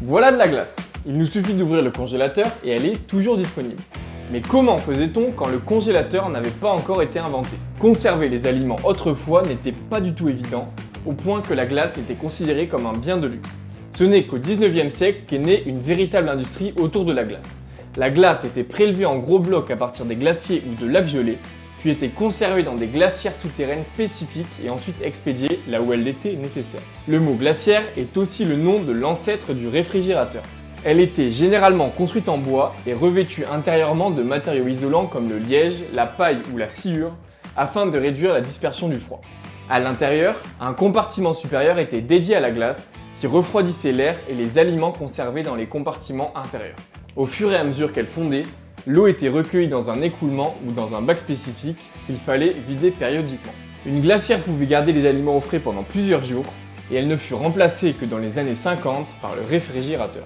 Voilà de la glace. Il nous suffit d'ouvrir le congélateur et elle est toujours disponible. Mais comment faisait-on quand le congélateur n'avait pas encore été inventé? Conserver les aliments autrefois n'était pas du tout évident, au point que la glace était considérée comme un bien de luxe. Ce n'est qu'au 19e siècle qu'est née une véritable industrie autour de la glace. La glace était prélevée en gros blocs à partir des glaciers ou de lacs gelés, puis était conservée dans des glacières souterraines spécifiques et ensuite expédiée là où elle était nécessaire. Le mot glacière est aussi le nom de l'ancêtre du réfrigérateur. Elle était généralement construite en bois et revêtue intérieurement de matériaux isolants comme le liège, la paille ou la sciure, afin de réduire la dispersion du froid. À l'intérieur, un compartiment supérieur était dédié à la glace, qui refroidissait l'air et les aliments conservés dans les compartiments inférieurs. Au fur et à mesure qu'elle fondait, l'eau était recueillie dans un écoulement ou dans un bac spécifique qu'il fallait vider périodiquement. Une glacière pouvait garder les aliments au frais pendant plusieurs jours, et elle ne fut remplacée que dans les années 50 par le réfrigérateur.